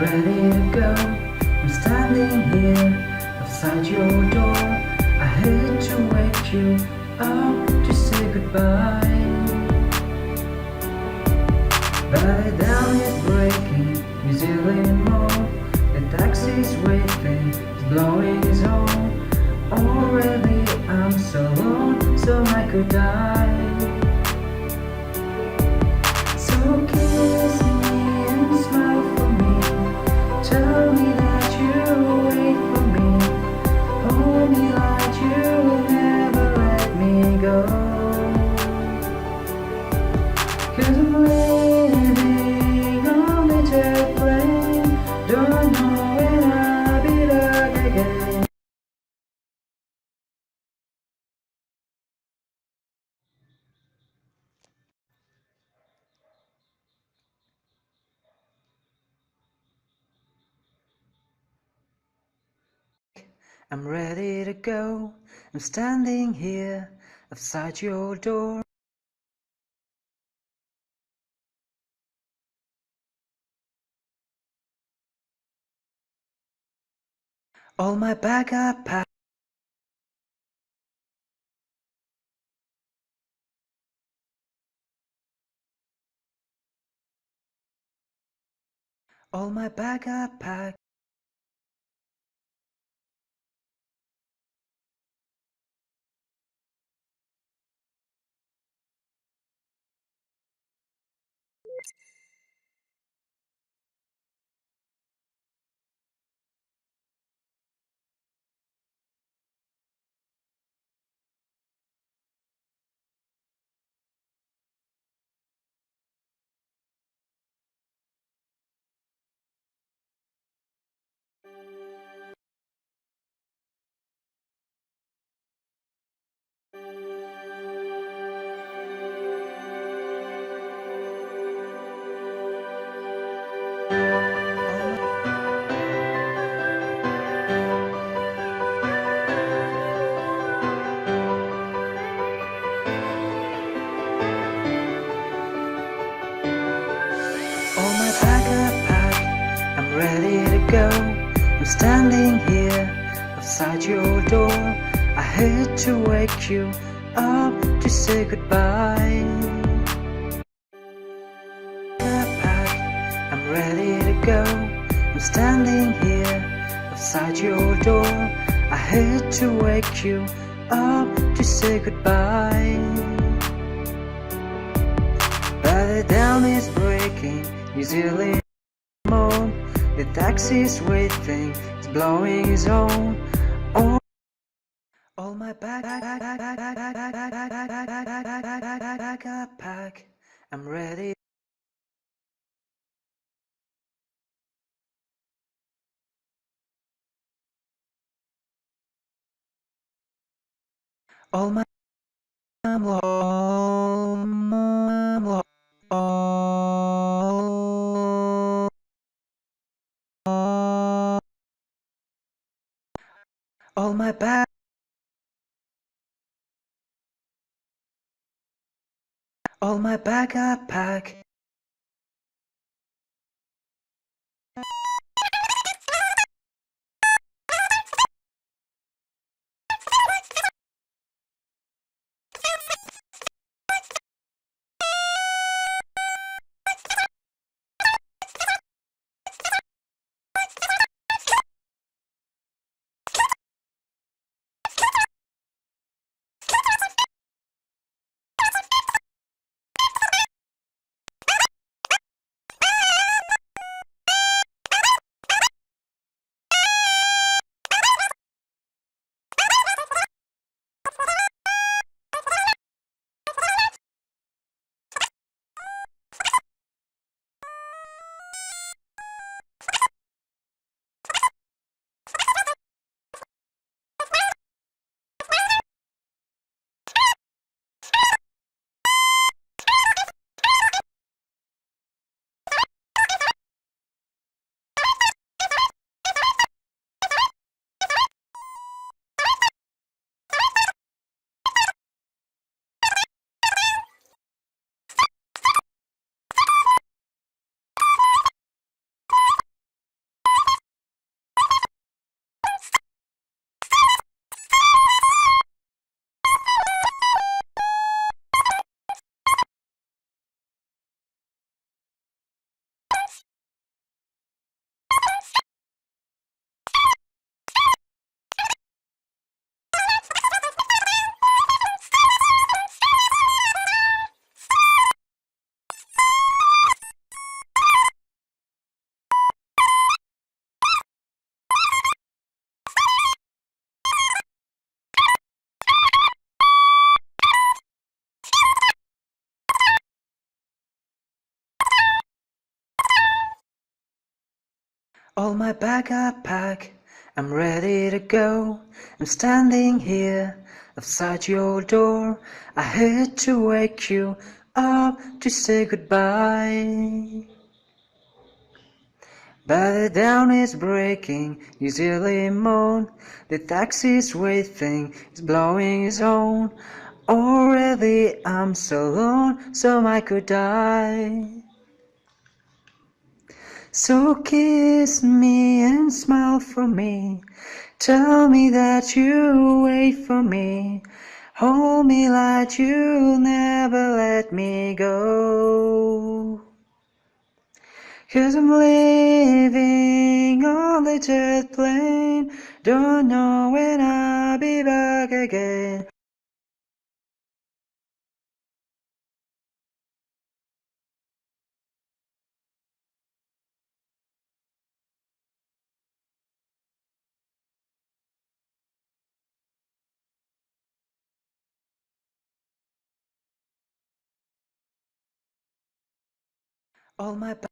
ready to go. I'm standing here outside your door. I hate to wake you up to say goodbye, but the down is breaking, easily more. The taxi's waiting, it's blowing his horn. Already I'm so alone, so I could die. So kiss me and smile for me. Tell me that you'll wait for me. Hold me like you'll never let me go. 'Cause I'm waiting on the jet plane. Don't know when I'll be back again. I'm ready to go. I'm standing here outside your door. All my bag I packed. All my bag I packed. All my bag I packed. I'm ready to go. I'm standing here outside your door. I hate to wake you up to say goodbye. I'm ready to go. I'm standing here outside your door. I hate to wake you up to say goodbye, but the dam is breaking, easily more. The taxi's waiting, it's blowing his horn. All my bag I pack. I'm ready. All my all my bag, all my bag I pack. All my bag I pack, I'm ready to go. I'm standing here outside your door. I hate to wake you up to say goodbye. But the dawn is breaking, you silly moan. The taxi's waiting, it's blowing his horn. Already I'm so alone, so I could die. So kiss me and smile for me. Tell me that you wait for me. Hold me like you'll never let me go. 'Cause I'm living on the jet plane. Don't know when I'll be back again. All my bag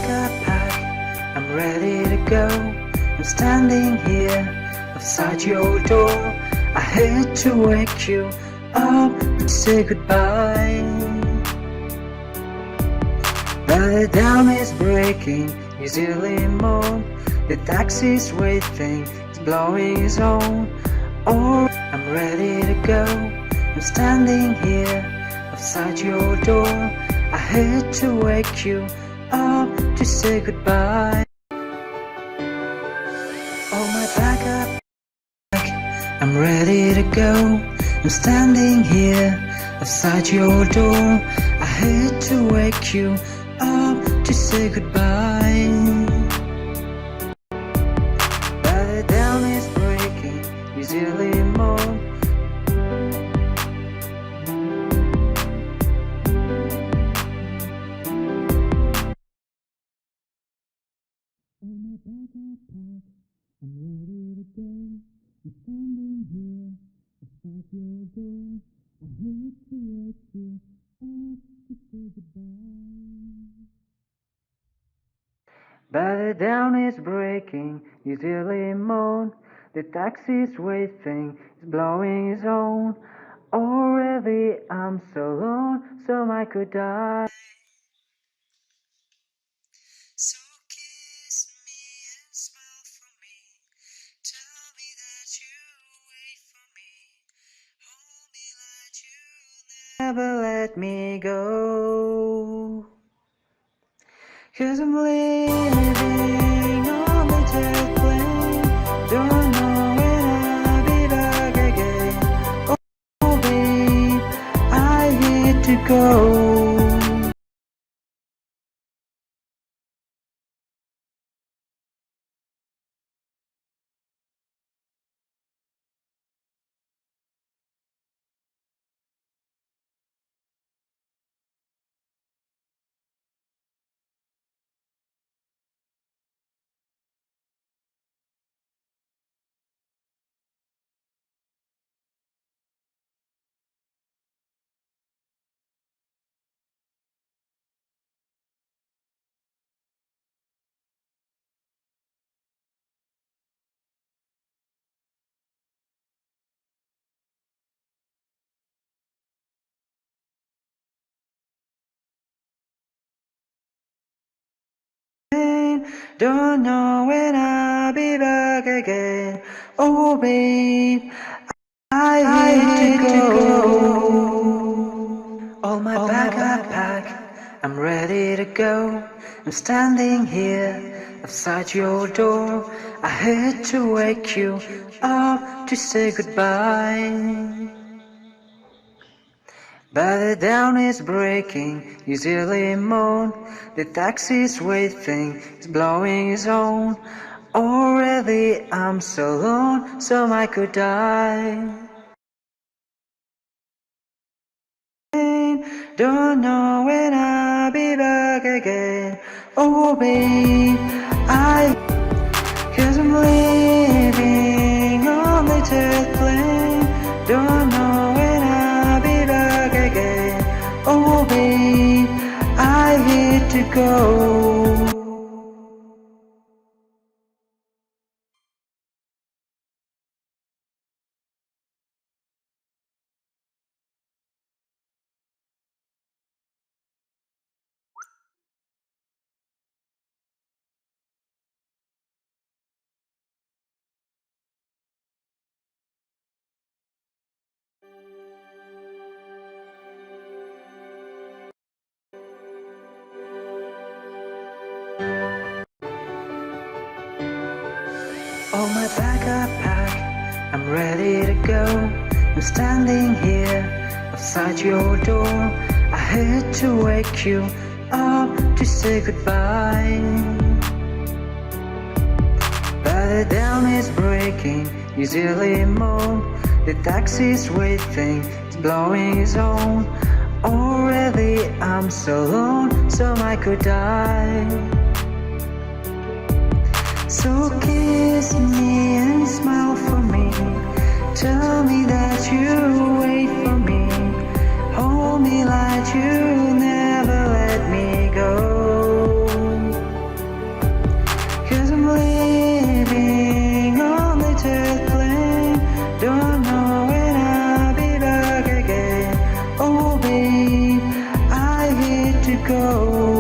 I pack, I'm ready to go. I'm standing here outside your door. I hate to wake you up to say goodbye. But the dawn is breaking, you silly moan. The taxi's waiting, it's blowing his horn. Oh, I'm ready to go. I'm standing here outside your door. I hate to wake you up to say goodbye. Oh, my bag up, I'm ready to go. I'm standing here outside your door. I hate to wake you up to say goodbye. But the dawn is breaking, you silly moan. I'm ready to go. I'm standing here outside your door. I hate to wake you up to say goodbye. But the dawn is breaking, you silly moan. The taxi's waiting, it's blowing his horn. Already I'm so alone, so I could die. So kiss me and smile for me. Tell me that you wait for me. Hold me like you'll never let me go. 'Cause I'm living on the jet plane. Don't know when I'll be back again. Oh babe, I hate to go. Don't know when I'll be back again. Oh babe, I hate to go. All my bag I pack, I'm ready to go. I'm standing here outside your door. I hate to wake you up to say goodbye. But the dawn is breaking, you silly moan. The taxi's waiting, it's blowing his horn. Already I'm so alone, so I could die. Don't know when I'll be back again. Oh babe, cause I'm living on the jet plane. Don't know when I'll be back again. Oh babe, I hate to go. All my bag I pack, I'm ready to go. I'm standing here outside your door. I had to wake you up to say goodbye. But the dam is breaking, easily moved. The taxi's waiting, it's blowing his horn. Already I'm so alone, so I could die. So kiss me and smile for me. Tell me that you wait for me. Hold me like you never let me go. Cause I'm living on the jet plane. Don't know when I'll be back again. Oh babe, I hate to go.